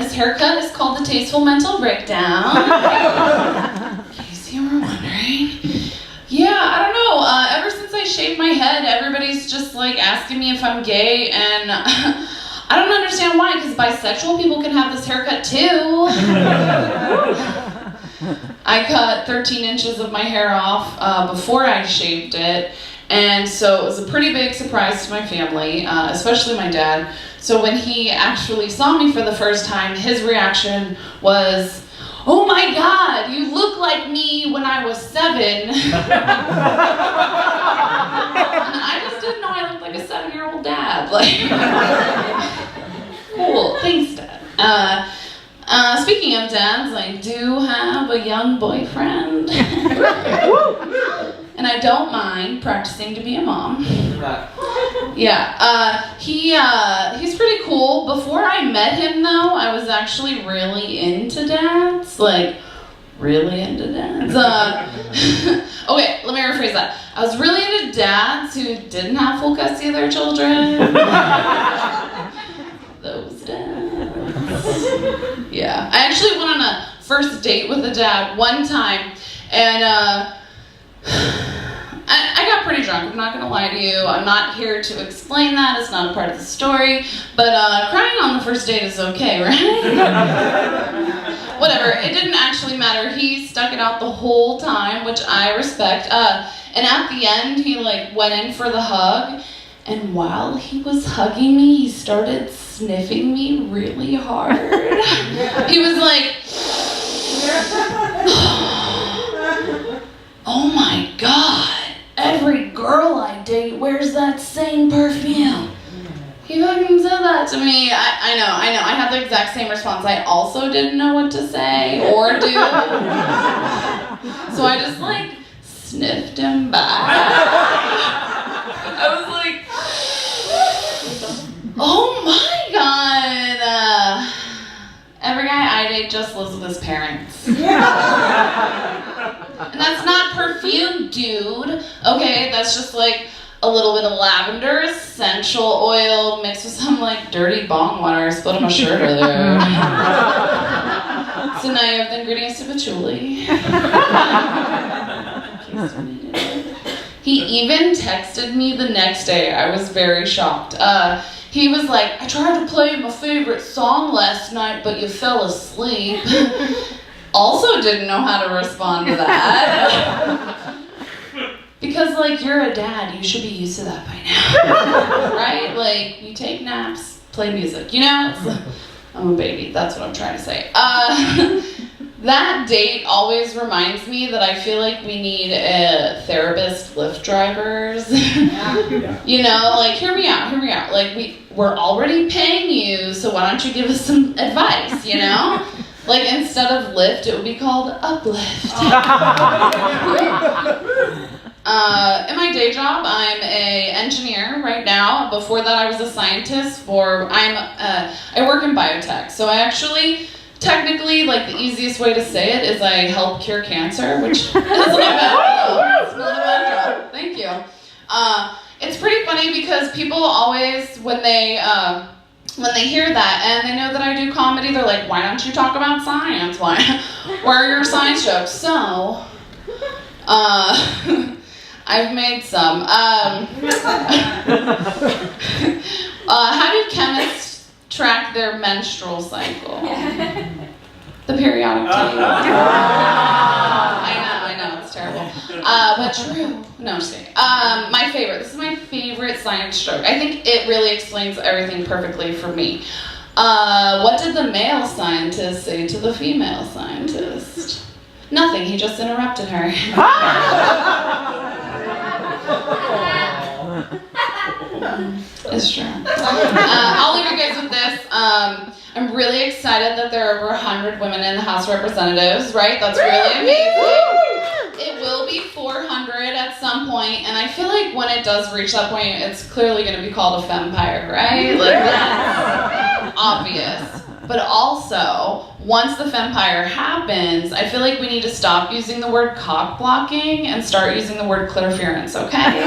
this haircut is called the Tasteful Mental Breakdown. In case you were wondering. Yeah, I don't know. Ever since I shaved my head, everybody's just like asking me if I'm gay, and I don't understand why, because bisexual people can have this haircut too. I cut 13 inches of my hair off before I shaved it, and so it was a pretty big surprise to my family, especially my dad. So when he actually saw me for the first time, his reaction was, "Oh my God, you look like me when I was 7. And I just didn't know I looked like a 7-year-old dad. Like, cool, thanks, Dad. Speaking of dads, I do have a young boyfriend. And I don't mind practicing to be a mom. Yeah, he's pretty cool. Before I met him, though, I was actually really into dads. Like, really into dads. Okay, let me rephrase that. I was really into dads who didn't have full custody of their children. Those dads. Yeah, I actually went on a first date with a dad one time, and I got pretty drunk, I'm not gonna lie to you. I'm not here to explain that, it's not a part of the story, but crying on the first date is okay, right? Whatever, it didn't actually matter. He stuck it out the whole time, which I respect, and at the end, he like went in for the hug, and while he was hugging me, he started sniffing me really hard. He was like, "Oh my God, every girl I date wears that same perfume." He fucking said that to me. I know. I had the exact same response. I also didn't know what to say or do. So I just like sniffed him back. I was like, "Oh my God. Every guy I date just lives with his parents." And that's not perfume, dude. Okay, that's just like a little bit of lavender, essential oil mixed with some like dirty bong water. I spilled on my shirt earlier. So now you have the ingredients to patchouli. He even texted me the next day. I was very shocked. He was like, "I tried to play my favorite song last night, but you fell asleep." Also didn't know how to respond to that. Because, like, you're a dad, you should be used to that by now. Right? Like, you take naps, play music, you know? I'm a baby, that's what I'm trying to say. That date always reminds me that I feel like we need a therapist, Lyft drivers. You know, like, hear me out. Like, we're already paying you, so why don't you give us some advice, you know? Like, instead of Lyft, it would be called Uplift. In my day job, I'm a engineer right now. Before that, I was a scientist I work in biotech. So I actually, technically, like, the easiest way to say it is I help cure cancer, which is not a bad job. It's not a bad job. Thank you. It's pretty funny because people always, when they hear that and they know that I do comedy, they're like, "Why don't you talk about science? Why are your science jokes?" So, I've made some. How do chemists track their menstrual cycle? The periodic table. I know, it's terrible. But true. No, I'm just kidding. This is my favorite science joke. I think it really explains everything perfectly for me. What did the male scientist say to the female scientist? Nothing, he just interrupted her. It's true. I'll leave you guys with this. I'm really excited that there are over 100 women in the House of Representatives, right? That's really amazing. It will be 400 at some point, and I feel like when it does reach that point, it's clearly going to be called a fempire, right? Like, that's obvious. But also, once the fempire happens, I feel like we need to stop using the word cock blocking and start using the word clitoference, okay?